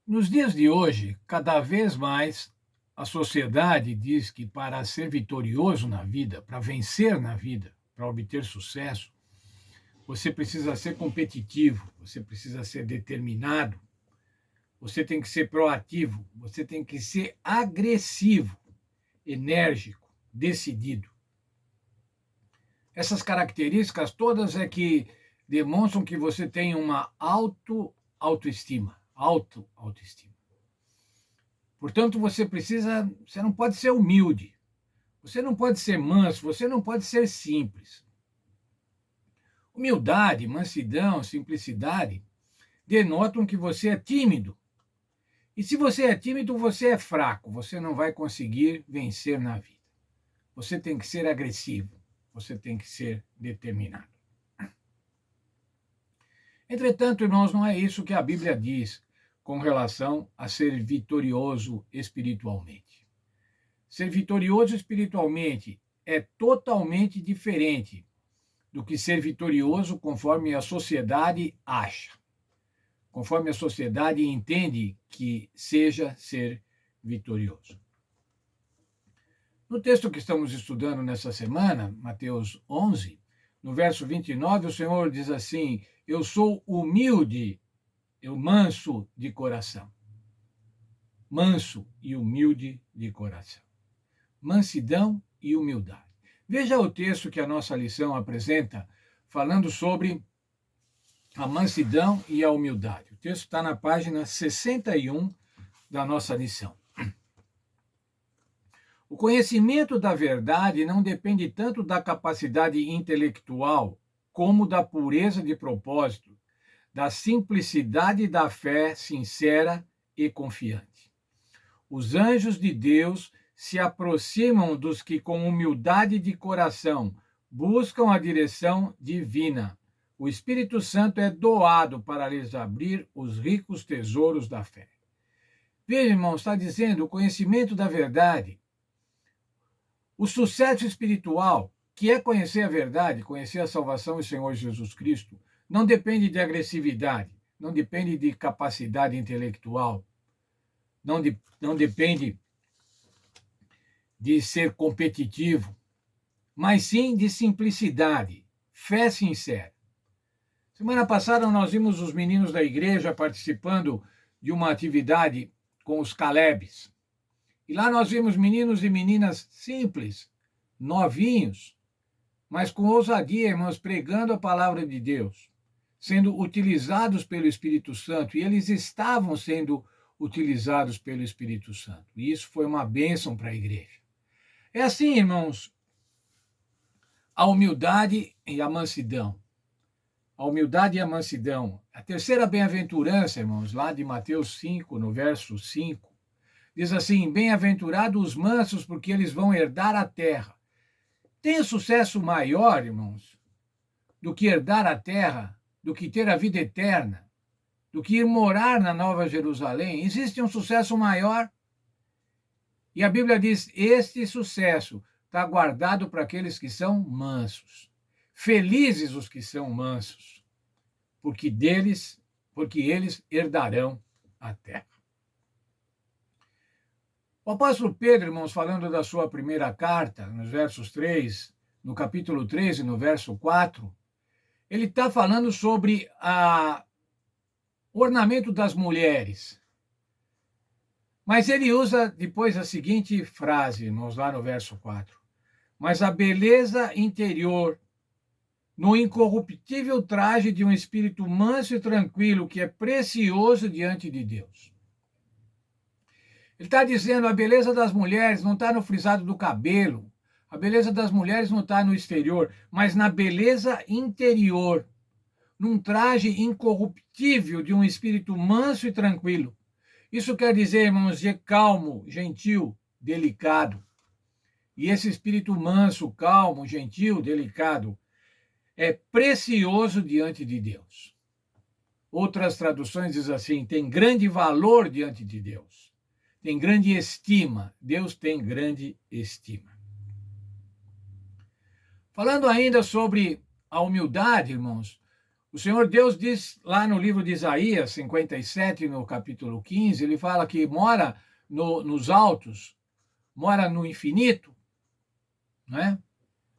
Nos dias de hoje, cada vez mais a sociedade diz que para ser vitorioso na vida, para vencer na vida, para obter sucesso, você precisa ser competitivo, você precisa ser determinado, você tem que ser proativo, você tem que ser agressivo, enérgico, decidido. Essas características todas é que demonstram que você tem uma autoestima. Portanto, você não pode ser humilde, você não pode ser manso, você não pode ser simples. Humildade, mansidão, simplicidade denotam que você é tímido. E se você é tímido, você é fraco, você não vai conseguir vencer na vida. Você tem que ser agressivo, você tem que ser determinado. Entretanto, irmãos, não é isso que a Bíblia diz com relação a ser vitorioso espiritualmente. Ser vitorioso espiritualmente é totalmente diferente do que ser vitorioso conforme a sociedade acha, conforme a sociedade entende que seja ser vitorioso. No texto que estamos estudando nessa semana, Mateus 11, no verso 29, o Senhor diz assim: eu sou humilde, eu manso de coração. Manso e humilde de coração. Mansidão e humildade. Veja o texto que a nossa lição apresenta, falando sobre a mansidão e a humildade. O texto está na página 61 da nossa lição. O conhecimento da verdade não depende tanto da capacidade intelectual, como da pureza de propósito, da simplicidade da fé sincera e confiante. Os anjos de Deus se aproximam dos que, com humildade de coração, buscam a direção divina. O Espírito Santo é doado para lhes abrir os ricos tesouros da fé. Veja, irmão, está dizendo o conhecimento da verdade. O sucesso espiritual, que é conhecer a verdade, conhecer a salvação do Senhor Jesus Cristo, não depende de agressividade, não depende de capacidade intelectual, não depende de ser competitivo, mas sim de simplicidade, fé sincera. Semana passada nós vimos os meninos da igreja participando de uma atividade com os Calebes. E lá nós vimos meninos e meninas simples, novinhos, mas com ousadia, irmãos, pregando a palavra de Deus, sendo utilizados pelo Espírito Santo, e eles estavam sendo utilizados pelo Espírito Santo. E isso foi uma bênção para a igreja. É assim, irmãos, a humildade e a mansidão. A humildade e a mansidão. A terceira bem-aventurança, irmãos, lá de Mateus 5, no verso 5, diz assim: bem-aventurados os mansos, porque eles vão herdar a terra. Tem sucesso maior, irmãos, do que herdar a terra, do que ter a vida eterna, do que ir morar na Nova Jerusalém? Existe um sucesso maior? E a Bíblia diz: este sucesso está guardado para aqueles que são mansos. Felizes os que são mansos, porque eles herdarão a terra. O apóstolo Pedro, irmãos, falando da sua primeira carta, nos versos 3, no capítulo 13, no verso 4, ele está falando sobre o ornamento das mulheres. Mas ele usa depois a seguinte frase, irmãos, lá no verso 4. Mas a beleza interior, no incorruptível traje de um espírito manso e tranquilo, que é precioso diante de Deus. Ele está dizendo a beleza das mulheres não está no frisado do cabelo, a beleza das mulheres não está no exterior, mas na beleza interior, num traje incorruptível de um espírito manso e tranquilo. Isso quer dizer, irmãos, de calmo, gentil, delicado. E esse espírito manso, calmo, gentil, delicado, é precioso diante de Deus. Outras traduções dizem assim: tem grande valor diante de Deus. Tem grande estima. Deus tem grande estima. Falando ainda sobre a humildade, irmãos, O Senhor Deus diz lá no livro de Isaías 57, no capítulo 15, ele fala que mora nos altos, mora no infinito, né?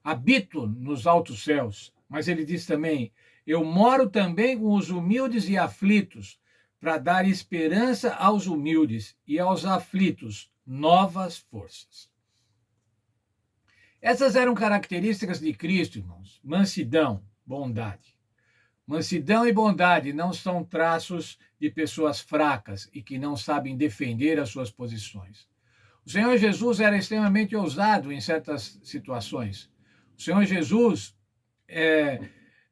Habito nos altos céus. Mas ele diz também: eu moro também com os humildes e aflitos, para dar esperança aos humildes e aos aflitos novas forças. Essas eram características de Cristo, irmãos: mansidão, bondade. Mansidão e bondade não são traços de pessoas fracas e que não sabem defender as suas posições. O Senhor Jesus era extremamente ousado em certas situações. O Senhor Jesus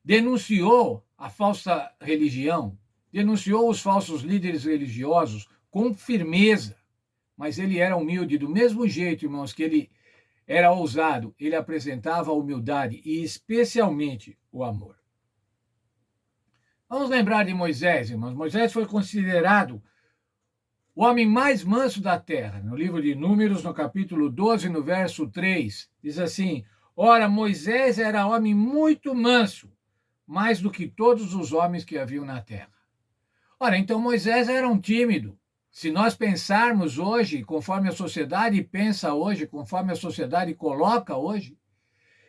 denunciou a falsa religião, denunciou os falsos líderes religiosos com firmeza, mas ele era humilde do mesmo jeito, irmãos, que ele era ousado. Ele apresentava a humildade e especialmente o amor. Vamos lembrar de Moisés, irmãos. Moisés foi considerado o homem mais manso da terra. No livro de Números, no capítulo 12, no verso 3, diz assim: ora, Moisés era homem muito manso, mais do que todos os homens que haviam na terra. Ora, então Moisés era um tímido. Se nós pensarmos hoje, conforme a sociedade pensa hoje, conforme a sociedade coloca hoje,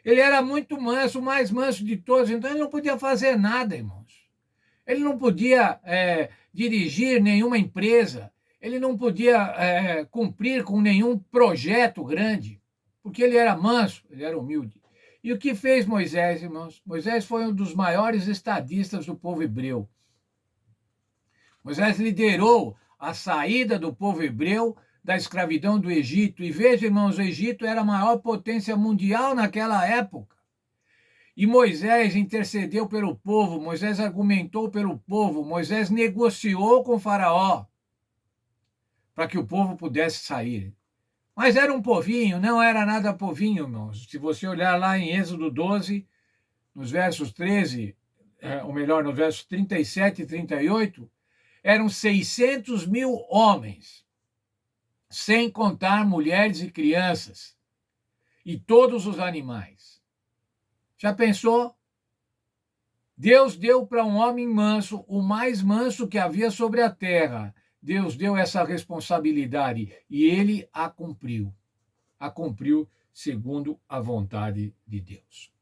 ele era muito manso, o mais manso de todos, então ele não podia fazer nada, irmãos. Ele não podia dirigir nenhuma empresa, ele não podia cumprir com nenhum projeto grande, porque ele era manso, ele era humilde. E o que fez Moisés, irmãos? Moisés foi um dos maiores estadistas do povo hebreu. Moisés liderou a saída do povo hebreu da escravidão do Egito. E veja, irmãos, o Egito era a maior potência mundial naquela época. E Moisés intercedeu pelo povo, Moisés argumentou pelo povo, Moisés negociou com Faraó para que o povo pudesse sair. Mas era um povinho, não era nada povinho, irmãos. Se você olhar lá em Êxodo 12, nos versos 13, ou melhor, nos versos 37 e 38, eram 600 mil homens, sem contar mulheres e crianças, e todos os animais. Já pensou? Deus deu para um homem manso, o mais manso que havia sobre a terra. Deus deu essa responsabilidade e ele a cumpriu. A cumpriu segundo a vontade de Deus.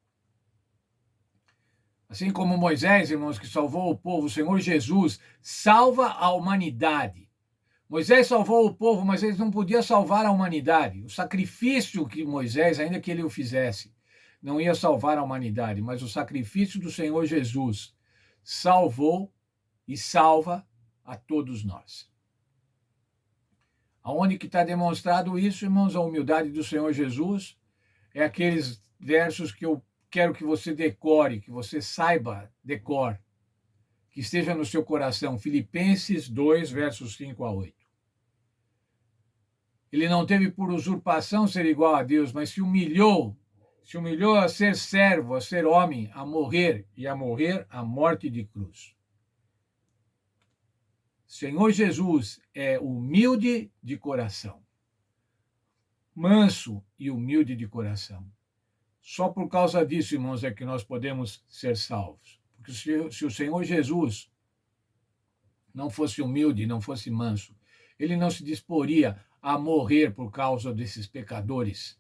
Assim como Moisés, irmãos, que salvou o povo, o Senhor Jesus salva a humanidade. Moisés salvou o povo, mas ele não podia salvar a humanidade. O sacrifício que Moisés, ainda que ele o fizesse, não ia salvar a humanidade, mas o sacrifício do Senhor Jesus salvou e salva a todos nós. Aonde que está demonstrado isso, irmãos? A humildade do Senhor Jesus é aqueles versos que eu quero que você decore, que você saiba decor, que esteja no seu coração. Filipenses 2, versos 5 a 8. Ele não teve por usurpação ser igual a Deus, mas se humilhou a ser servo, a ser homem, a morrer, e a morrer a morte de cruz. Senhor Jesus é humilde de coração, manso e humilde de coração. Só por causa disso, irmãos, é que nós podemos ser salvos. Porque se o Senhor Jesus não fosse humilde, não fosse manso, ele não se disporia a morrer por causa desses pecadores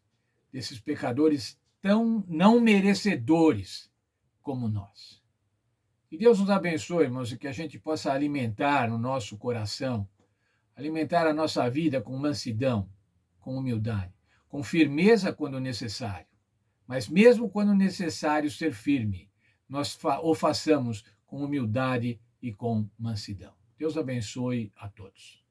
tão não merecedores como nós. Que Deus nos abençoe, irmãos, e que a gente possa alimentar o nosso coração, alimentar a nossa vida com mansidão, com humildade, com firmeza quando necessário. Mas mesmo quando necessário ser firme, nós o façamos com humildade e com mansidão. Deus abençoe a todos.